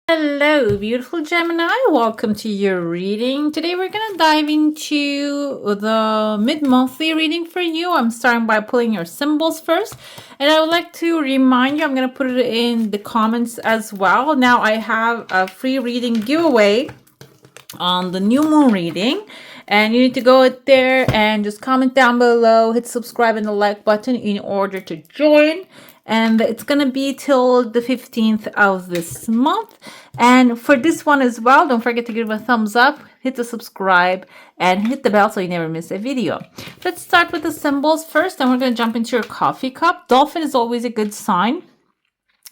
Hello, beautiful Gemini. Welcome to your reading. Today we're going to dive into the mid-monthly reading for you. I'm starting by pulling your symbols first. And I would like to remind you, I'm going to put it in the comments as well. Now I have a free reading giveaway on the new moon reading. And you need to go out there and just comment down below, hit subscribe and the like button in order to join. And it's going to be till the 15th of this month. And for this one as well, don't forget to give it a thumbs up, hit the subscribe, and hit the bell so you never miss a video. Let's start with the symbols first, and we're going to jump into your coffee cup. Dolphin is always a good sign.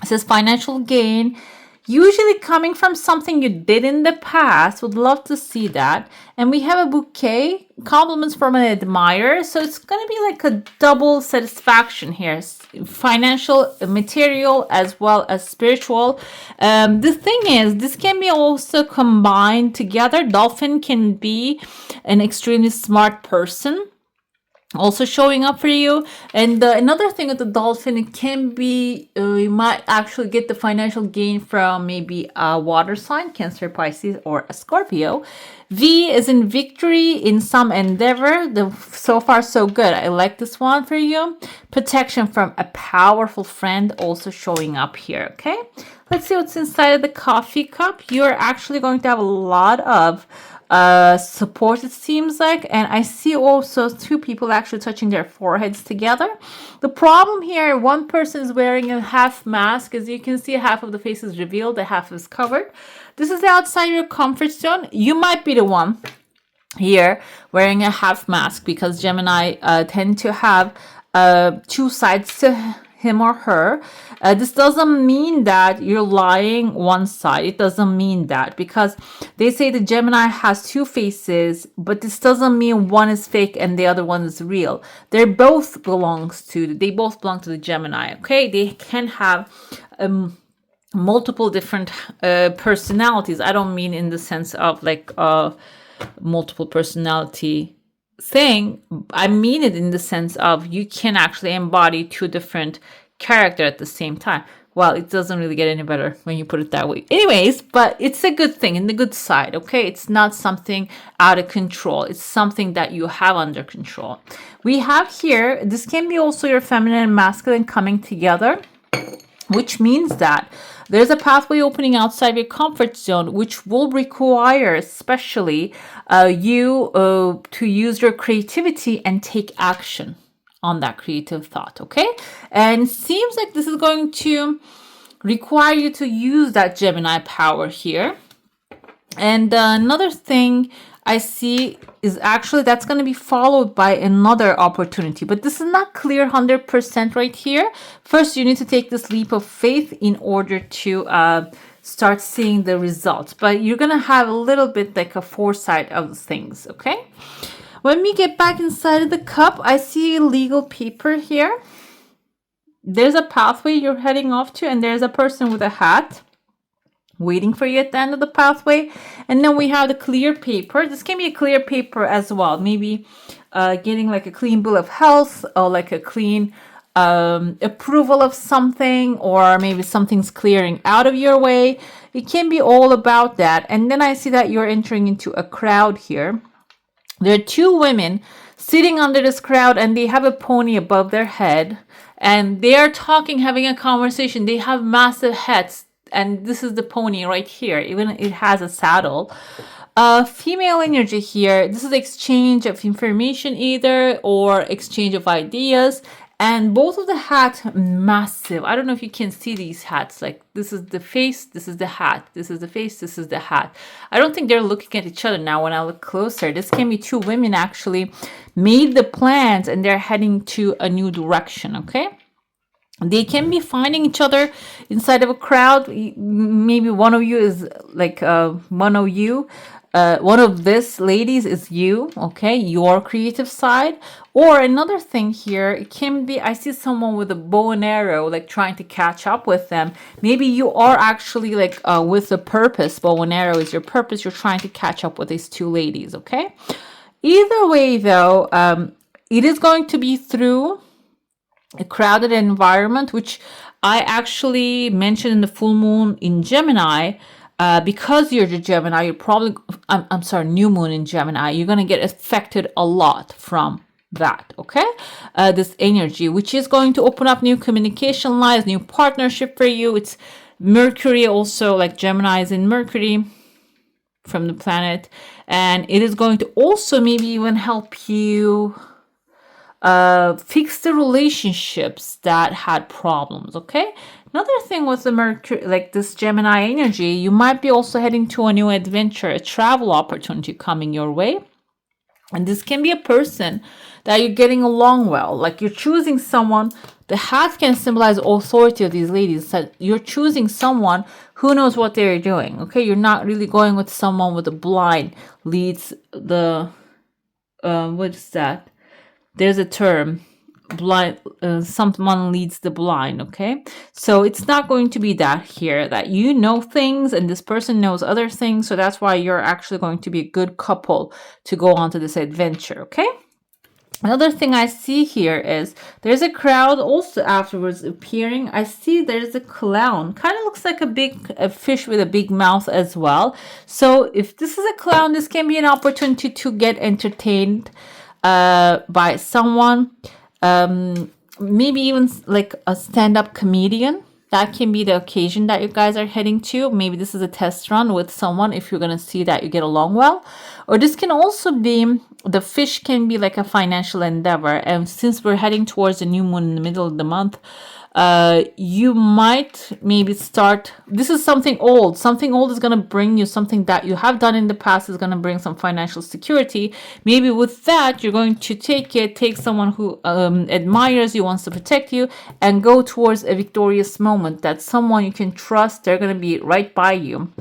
It says financial gain, usually coming from something you did in the past. Would love to see that. And we have a bouquet, compliments from an admirer. So it's going to be like a double satisfaction here. Financial, material, as well as spiritual. The thing is, this can be also combined together. Dolphin can be an extremely smart person also showing up for you. And another thing with the dolphin, it can be you might actually get the financial gain from maybe a water sign, Cancer, Pisces, or a Scorpio. V is in victory in some endeavor. So far so good. I like this one for you. Protection from a powerful friend also showing up here. Okay, let's see what's inside of the coffee cup. You're actually going to have a lot of support, it seems like, and I see also two people actually touching their foreheads together. The problem here, one person is wearing a half mask. As you can see, half of the face is revealed, the half is covered. This is outside your comfort zone. You might be the one here wearing a half mask, because Gemini tend to have two sides to him or her. This doesn't mean that you're lying one side. It doesn't mean that, because they say the Gemini has two faces, but this doesn't mean one is fake and the other one is real. They both belong to the Gemini. Okay, they can have multiple different personalities. I don't mean in the sense of like multiple personality thing. I mean it in the sense of you can actually embody two different characters at the same time. Well, it doesn't really get any better when you put it that way. Anyways, but it's a good thing, in the good side, okay? It's not something out of control. It's something that you have under control. We have here, this can be also your feminine and masculine coming together, which means that there's a pathway opening outside your comfort zone, which will require especially you to use your creativity and take action on that creative thought, okay? And it seems like this is going to require you to use that Gemini power here. And another thing I see is actually that's going to be followed by another opportunity, but this is not clear 100% right here. First, you need to take this leap of faith in order to start seeing the results, but you're going to have a little bit like a foresight of things, okay? When we get back inside of the cup, I see legal paper here. There's a pathway you're heading off to, and there's a person with a hat waiting for you at the end of the pathway. And then we have the clear paper. This can be a clear paper as well. Maybe getting like a clean bill of health, or like a clean approval of something, or maybe something's clearing out of your way. It can be all about that. And then I see that you're entering into a crowd here. There are two women sitting under this crowd, and they have a pony above their head, and they are talking, having a conversation. They have massive hats, and this is the pony right here. Even it has a saddle. Female energy here. This is exchange of information either, or exchange of ideas. And both of the hats massive. I don't know if you can see these hats. Like, this is the face, this is the hat. This is the face, this is the hat. I don't think they're looking at each other now when I look closer. This can be two women actually made the plans, and they're heading to a new direction, okay? They can be finding each other inside of a crowd. Maybe one of you is like one of this ladies is you, okay, your creative side. Or another thing here, it can be, I see someone with a bow and arrow, like trying to catch up with them. Maybe you are actually like with a purpose. Bow and arrow is your purpose. You're trying to catch up with these two ladies, okay? Either way, though, it is going to be through a crowded environment, which I actually mentioned in the full moon in Gemini. because you're the Gemini, you're probably, I'm sorry, new moon in Gemini, you're going to get affected a lot from that, okay? This energy, which is going to open up new communication lines, new partnership for you. It's Mercury also, like Gemini is in Mercury from the planet, and it is going to also maybe even help you fix the relationships that had problems, okay? Another thing with the Mercury, like this Gemini energy, you might be also heading to a new adventure, a travel opportunity coming your way. And this can be a person that you're getting along well. Like you're choosing someone. The hat can symbolize authority of these ladies. That you're choosing someone who knows what they're doing. Okay, you're not really going with someone with a blind leads the what is that? There's a term, blind. Someone leads the blind. Okay, so it's not going to be that here. That you know things and this person knows other things. So that's why you're actually going to be a good couple to go on to this adventure. Okay. Another thing I see here is there's a crowd also afterwards appearing. I see there's a clown. Kind of looks like a fish with a big mouth as well. So if this is a clown, this can be an opportunity to get entertained by someone. Maybe even like a stand-up comedian. That can be the occasion that you guys are heading to. Maybe this is a test run with someone if you're going to see that you get along well. Or this can also be, the fish can be like a financial endeavor. And since we're heading towards the new moon in the middle of the month, you might maybe start, this is something old. Something old is going to bring you something that you have done in the past is going to bring some financial security. Maybe with that, you're going to take someone who admires you, wants to protect you, and go towards a victorious moment. That someone you can trust, they're going to be right by you.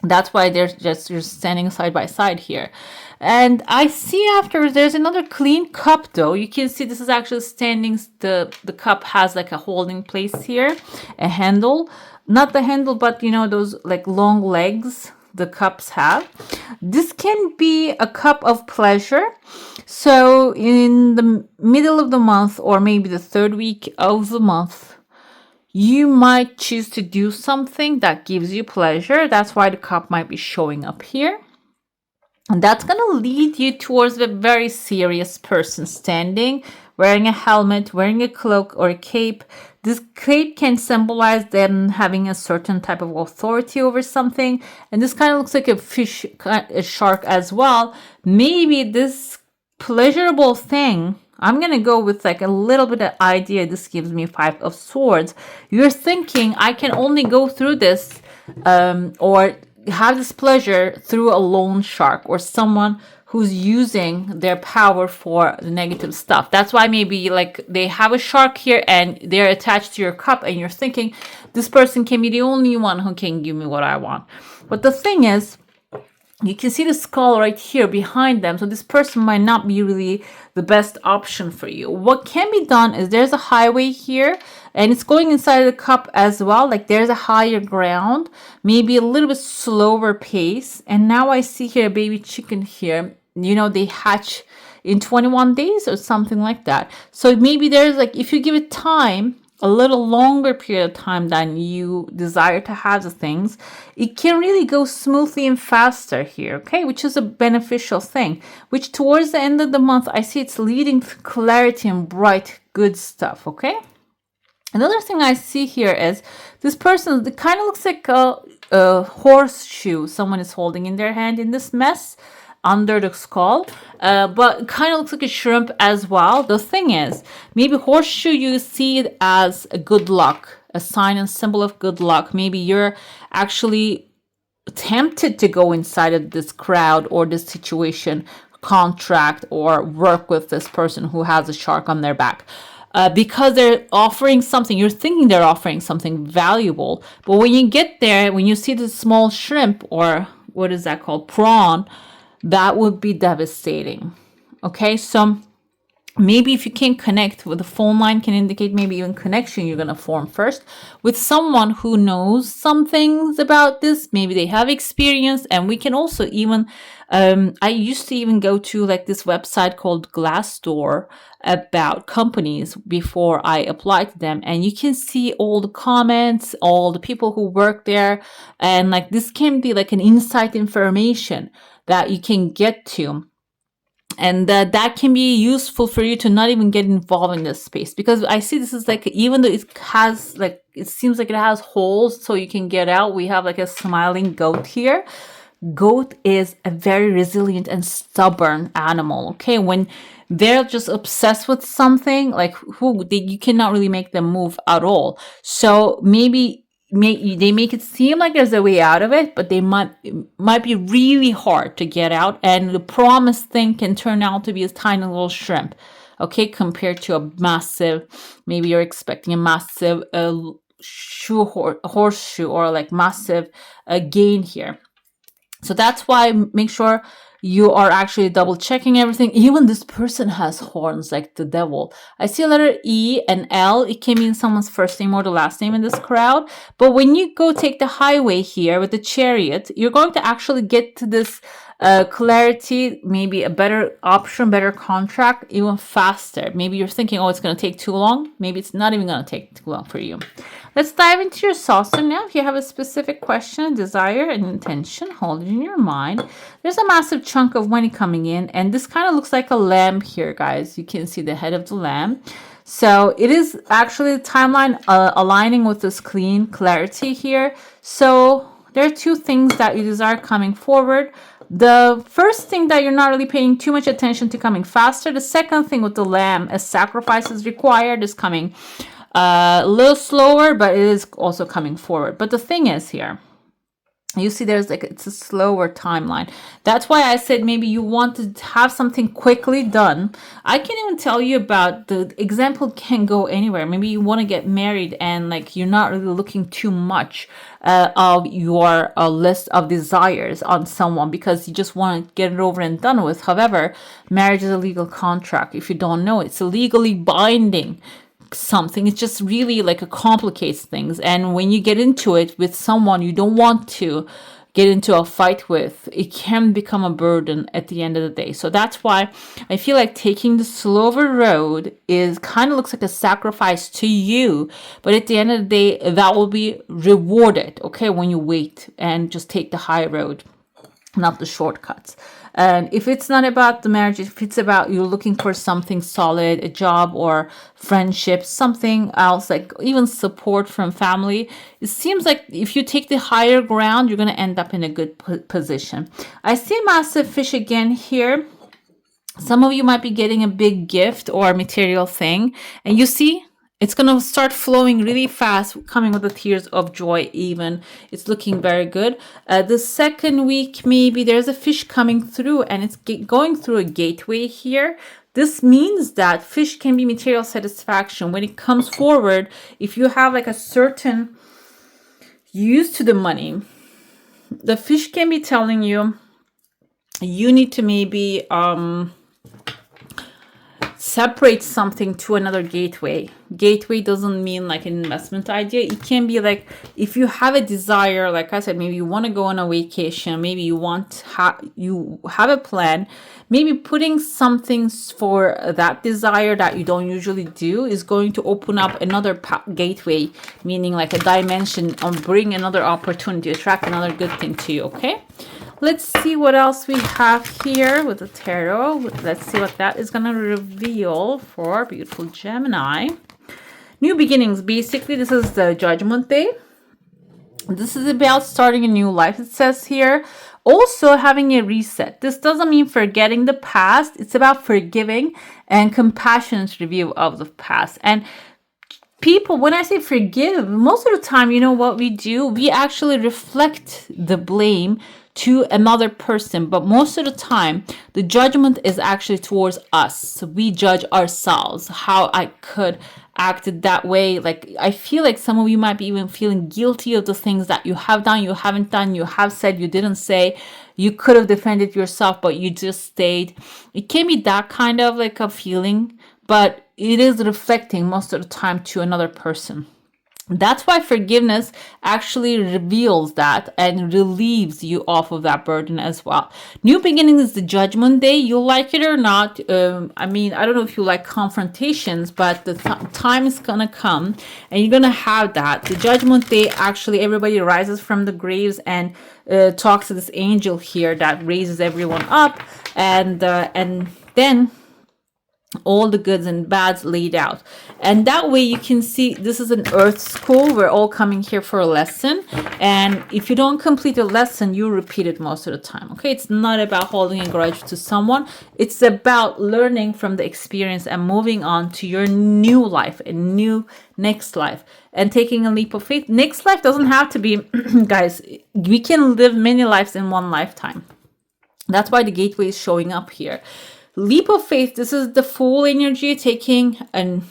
That's why you're standing side by side here. And I see afterwards there's another clean cup though. You can see this is actually standing. The cup has like a holding place here, a handle. Not the handle, but you know, those like long legs the cups have. This can be a cup of pleasure. So in the middle of the month or maybe the third week of the month, you might choose to do something that gives you pleasure. That's why the cup might be showing up here. And that's going to lead you towards a very serious person standing, wearing a helmet, wearing a cloak or a cape. This cape can symbolize them having a certain type of authority over something. And this kind of looks like a fish, a shark as well. Maybe this pleasurable thing, I'm going to go with like a little bit of idea. This gives me 5 of swords. You're thinking I can only go through this or have this pleasure through a loan shark or someone who's using their power for the negative stuff. That's why maybe like they have a shark here and they're attached to your cup and you're thinking this person can be the only one who can give me what I want. But the thing is, you can see the skull right here behind them. So this person might not be really the best option for you. What can be done is there's a highway here and it's going inside of the cup as well. Like there's a higher ground, maybe a little bit slower pace. And now I see here a baby chicken here. You know, they hatch in 21 days or something like that. So maybe there's like, if you give it time, a little longer period of time than you desire to have the things, it can really go smoothly and faster here, okay? Which is a beneficial thing, which towards the end of the month, I see it's leading to clarity and bright, good stuff, Another thing I see here is this person, it kind of looks like a horseshoe someone is holding in their hand in this mess under the skull, but it kind of looks like a shrimp as well. The thing is, maybe horseshoe, you see it as a good luck, a sign and symbol of good luck. Maybe you're actually tempted to go inside of this crowd or this situation, contract or work with this person who has a shark on their back. Because they're offering something, you're thinking they're offering something valuable. But when you get there, when you see the small shrimp or what is that called? Prawn, that would be devastating. Okay, so Maybe if you can't connect with the phone line, can indicate maybe even connection you're going to form first with someone who knows some things about this. Maybe they have experience, and we can also even I used to even go to like this website called Glassdoor about companies before I applied to them, and you can see all the comments, all the people who work there, and like this can be like an insight information that you can get to, and that can be useful for you to not even get involved in this space, because I see this is like, even though it has like, it seems like it has holes so you can get out, we have like a smiling goat here. Goat is a very resilient and stubborn animal. Okay, when they're just obsessed with something, like you cannot really make them move at all. So maybe they make it seem like there's a way out of it, but it might be really hard to get out, and the promised thing can turn out to be a tiny little shrimp, okay, compared to a massive, maybe you're expecting a massive horseshoe, or like massive gain here. So that's why make sure you are actually double checking everything. Even this person has horns like the devil. I see a letter E and L. It can mean someone's first name or the last name in this crowd. But when you go take the highway here with the chariot, you're going to actually get to this clarity, maybe a better option, better contract, even faster. Maybe you're thinking, oh, it's going to take too long. Maybe it's not even going to take too long for you. Let's dive into your saucer now. If you have a specific question, desire, and intention, hold it in your mind. There's a massive chunk of money coming in, and this kind of looks like a lamb here, guys. You can see the head of the lamb. So it is actually the timeline aligning with this clean clarity here. So there are two things that you desire coming forward. The first thing that you're not really paying too much attention to coming faster. The second thing with the lamb, a sacrifice is required, is coming a little slower, but it is also coming forward. But the thing is here, you see there's like, it's a slower timeline. That's why I said maybe you want to have something quickly done. I can even tell you about the example can go anywhere. Maybe you want to get married and like you're not really looking too much of your list of desires on someone, because you just want to get it over and done with. However, marriage is a legal contract. If you don't know, it's a legally binding something. It just really like it complicates things, and when you get into it with someone you don't want to get into a fight with, it can become a burden at the end of the day. So that's why I feel like taking the slower road is kind of looks like a sacrifice to you, but at the end of the day that will be rewarded, okay, when you wait and just take the high road, not the shortcuts. And if it's not about the marriage, if it's about you're looking for something solid, a job or friendship, something else, like even support from family, it seems like if you take the higher ground, you're going to end up in a good position. I see a massive fish again here. Some of you might be getting a big gift or material thing, and you see it's going to start flowing really fast, coming with the tears of joy even. It's looking very good. The second week, maybe there's a fish coming through and it's going through a gateway here. This means that fish can be material satisfaction. When it comes forward, if you have like a certain use to the money, the fish can be telling you, you need to maybe separate something to another gateway. Gateway doesn't mean like an investment idea. It can be like if you have a desire, like I said, maybe you want to go on a vacation, maybe you want you have a plan, maybe putting something for that desire that you don't usually do is going to open up another gateway, meaning like a dimension, or bring another opportunity, attract another good thing to you. Okay, let's see what else we have here with the tarot. Let's see what that is going to reveal for beautiful Gemini. New beginnings. Basically, this is the Judgment Day. This is about starting a new life, it says here. Also having a reset. This doesn't mean forgetting the past. It's about forgiving and compassionate review of the past. And people, when I say forgive, most of the time, you know what we do? We actually reflect the blame to another person, but most of the time the judgment is actually towards us. So we judge ourselves, how I could acted that way. Like, I feel like some of you might be even feeling guilty of the things that you have done, you haven't done, you have said, you didn't say. You could have defended yourself, but you just stayed. It can be that kind of like a feeling, but it is reflecting most of the time to another person. That's why forgiveness actually reveals that and relieves you off of that burden as well. New beginning is the judgment day. You'll like it or not. I mean, I don't know if you like confrontations, but the time is going to come and you're going to have that. The judgment day, actually, everybody rises from the graves and talks to this angel here that raises everyone up. And then all the goods and bads laid out, and that way you can see this is an earth school. We're all coming here for a lesson, and if you don't complete a lesson, you repeat it most of the time. Okay, it's not about holding a grudge to someone. It's about learning from the experience and moving on to your new life, a new next life, and taking a leap of faith. Next life doesn't have to be guys, we can live many lives in one lifetime. That's why the gateway is showing up here. Leap of faith, this is the Fool energy taking, and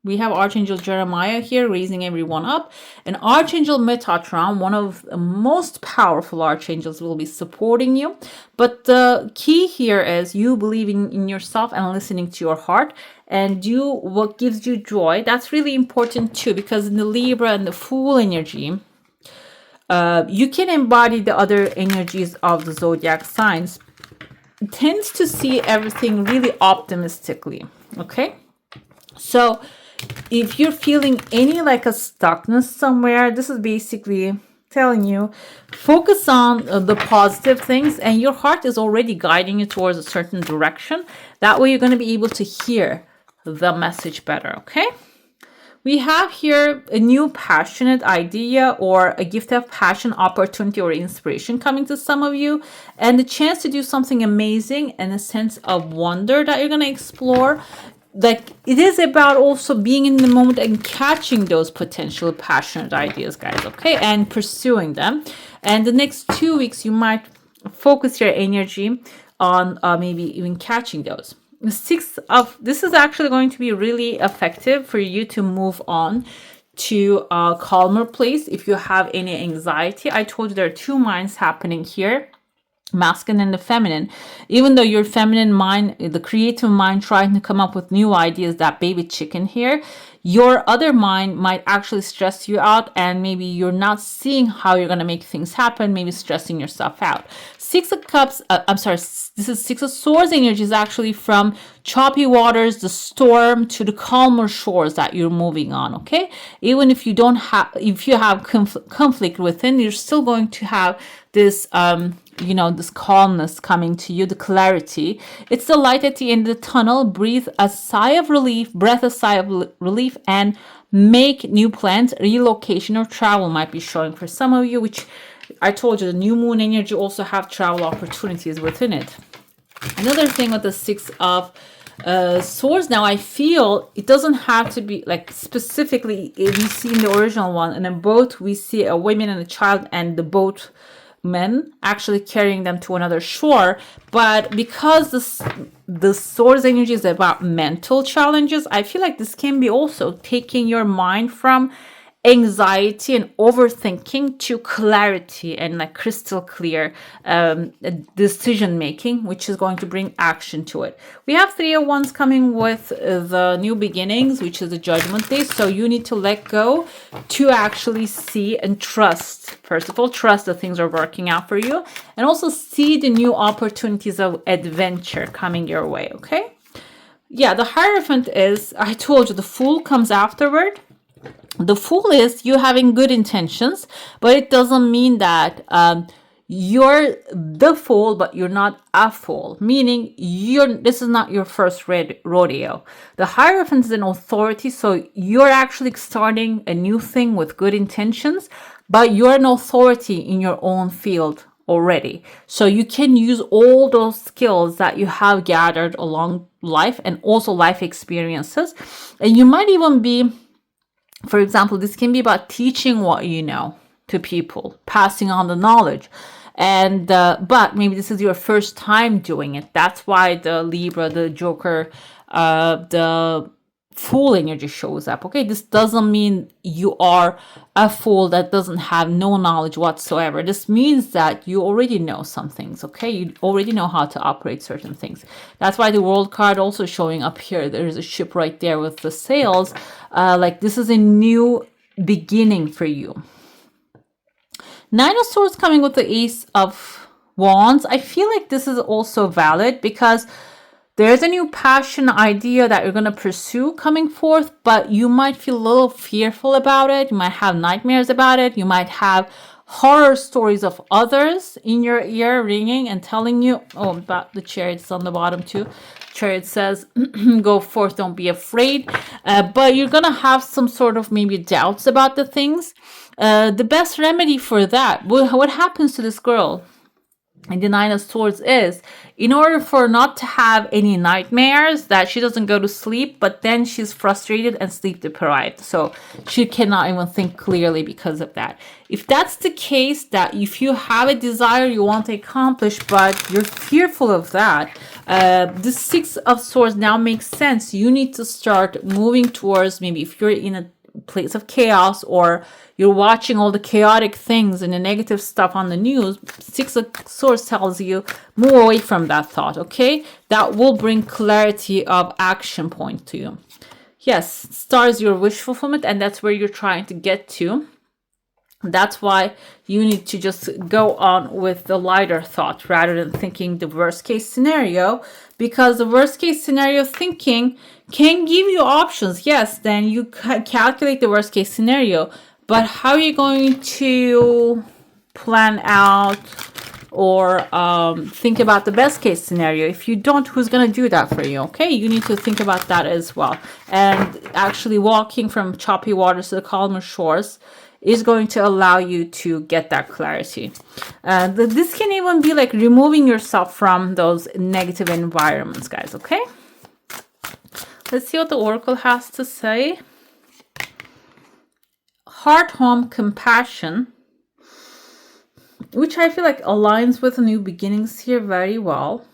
we have Archangel Jeremiah here raising everyone up, and Archangel Metatron, one of the most powerful archangels, will be supporting you. But the key here is you believing in yourself and listening to your heart and do what gives you joy. That's really important too, because in the Libra and the Fool energy, you can embody the other energies of the zodiac signs. Tends to see everything really optimistically. Okay, so if you're feeling any like a stuckness somewhere, this is basically telling you focus on the positive things, and your heart is already guiding you towards a certain direction. That way you're going to be able to hear the message better. Okay, we have here a new passionate idea or a gift of passion, opportunity, or inspiration coming to some of you, and the chance to do something amazing and a sense of wonder that you're going to explore. Like, it is about also being in the moment and catching those potential passionate ideas, guys, okay, and pursuing them. And the next 2 weeks, you might focus your energy on maybe even catching those. This is actually going to be really effective for you to move on to a calmer place if you have any anxiety. I told you there are two minds happening here, masculine and the feminine. Even though your feminine mind, the creative mind, trying to come up with new ideas, that baby chicken here, your other mind might actually stress you out, and maybe you're not seeing how you're going to make things happen, maybe stressing yourself out. Six of Cups, this is Six of Swords energy, is actually from choppy waters, the storm, to the calmer shores that you're moving on. Okay, even if you don't have, if you have conflict within, you're still going to have this this calmness coming to you, the clarity. It's the light at the end of the tunnel. Breathe a sigh of relief, breath a sigh of relief, and make new plans. Relocation or travel might be showing for some of you, which I told you, the new moon energy also have travel opportunities within it. Another thing with the Six of Swords, now I feel it doesn't have to be like specifically, we see in the original one, and in both we see a woman and a child, and the boat men actually carrying them to another shore. But because the swords energy is about mental challenges, I feel like this can be also taking your mind from anxiety and overthinking to clarity and like crystal clear decision making, which is going to bring action to it. We have Three of Wands coming with the new beginnings, which is the judgment day. So you need to let go to actually see and trust. First of all, trust that things are working out for you, and also see the new opportunities of adventure coming your way. Okay, yeah, the Hierophant is, I told you, the Fool comes afterward. The Fool is you having good intentions, but it doesn't mean that you're the fool, but you're not a fool. Meaning this is not your first rodeo. The Hierophant is an authority, so you're actually starting a new thing with good intentions, but you're an authority in your own field already. So you can use all those skills that you have gathered along life and also life experiences, and you might even be, for example, this can be about teaching what you know to people, passing on the knowledge. And but maybe this is your first time doing it. That's why the Libra, the Joker, the fool energy shows up. Okay, this doesn't mean you are a fool that doesn't have no knowledge whatsoever. This means that you already know some things. Okay, you already know how to operate certain things. That's why the world card also showing up here. There's a ship right there with the sails. Like this is a new beginning for you. Nine of Swords coming with the Ace of Wands. I feel like this is also valid because there's a new passion idea that you're going to pursue coming forth, but you might feel a little fearful about it. You might have nightmares about it. You might have horror stories of others in your ear ringing and telling you, oh, about the Chariot's on the bottom too. Chariot says, go forth, don't be afraid. But you're going to have some sort of maybe doubts about the things. The best remedy for that, what happens to this girl and the Nine of Swords is, in order for not to have any nightmares, that she doesn't go to sleep, but then she's frustrated and sleep deprived. So she cannot even think clearly because of that. If that's the case, that if you have a desire you want to accomplish, but you're fearful of that, the Six of Swords now makes sense. You need to start moving towards, maybe if you're in a place of chaos or you're watching all the chaotic things and the negative stuff on the news, Six of Swords tells you move away from that thought. Okay, that will bring clarity of action point to you. Yes, stars your wish fulfillment, and that's where you're trying to get to. That's why you need to just go on with the lighter thought rather than thinking the worst case scenario, because the worst case scenario thinking can give you options. Yes, then you calculate the worst case scenario, but how are you going to plan out or think about the best case scenario? If you don't, who's going to do that for you? Okay, you need to think about that as well. And actually walking from choppy waters to the calmer shores is going to allow you to get that clarity. This can even be like removing yourself from those negative environments, guys. Okay, let's see what the oracle has to say. Heart, home, compassion, which I feel like aligns with new beginnings here very well.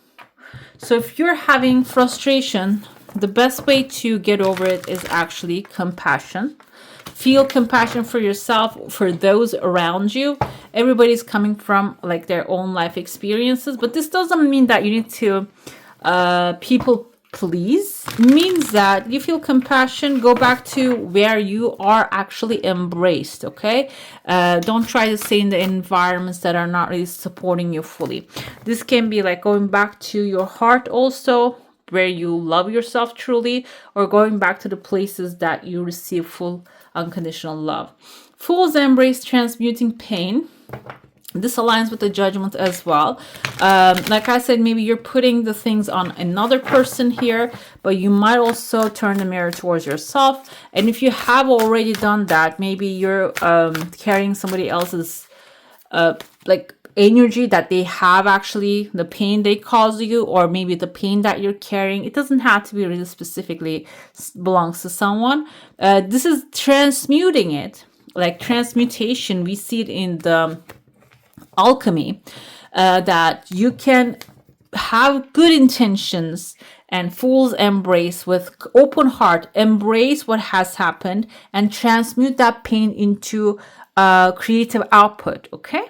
So if you're having frustration, the best way to get over it is actually compassion. Feel compassion for yourself, for those around you. Everybody's coming from like their own life experiences, but this doesn't mean that you need to people please. It means that you feel compassion, go back to where you are actually embraced. Okay, don't try to stay in the environments that are not really supporting you fully. This can be like going back to your heart also, where you love yourself truly, or going back to the places that you receive full unconditional love. Fools embrace transmuting pain. This aligns with the Judgment as well. Like I said, maybe you're putting the things on another person here, but you might also turn the mirror towards yourself. And if you have already done that, maybe you're carrying somebody else's like energy that they have, actually the pain they cause you, or maybe the pain that you're carrying. It doesn't have to be really specifically belongs to someone. This is transmuting it, like transmutation. We see it in the alchemy, that you can have good intentions and fools embrace with open heart, embrace what has happened and transmute that pain into creative output. Okay,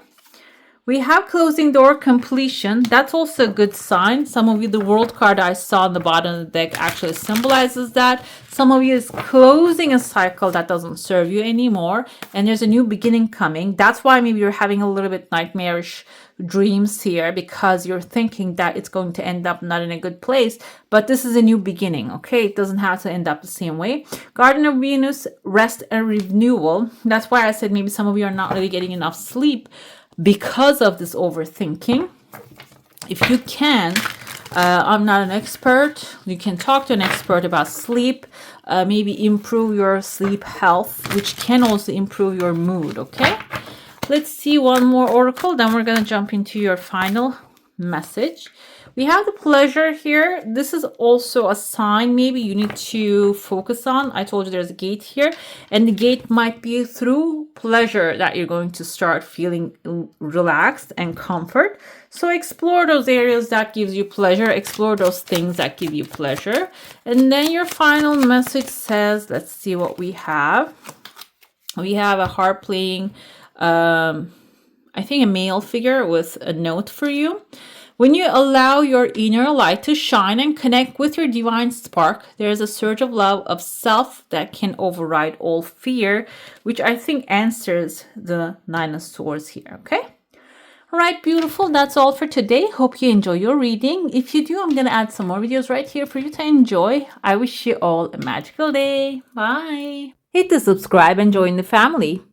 we have closing door, completion. That's also a good sign. Some of you, the world card I saw on the bottom of the deck actually symbolizes that. Some of you is closing a cycle that doesn't serve you anymore, and there's a new beginning coming. That's why maybe you're having a little bit nightmarish dreams here, because you're thinking that it's going to end up not in a good place, but this is a new beginning. Okay, it doesn't have to end up the same way. Garden of Venus, rest and renewal. That's why I said maybe some of you are not really getting enough sleep because of this overthinking. If you can, I'm not an expert, you can talk to an expert about sleep, maybe improve your sleep health, which can also improve your mood. Okay, let's see one more oracle, then we're going to jump into your final message. We have the pleasure here. This is also a sign maybe you need to focus on. I told you there's a gate here, and the gate might be through pleasure that you're going to start feeling relaxed and comfort. So explore those areas that gives you pleasure. Explore those things that give you pleasure. And then your final message says, let's see what we have. We have a harp playing, I think a male figure with a note for you. When you allow your inner light to shine and connect with your divine spark, there is a surge of love of self that can override all fear, which I think answers the Nine of Swords here, okay? All right, beautiful. That's all for today. Hope you enjoy your reading. If you do, I'm going to add some more videos right here for you to enjoy. I wish you all a magical day. Bye. Hit the subscribe and join the family.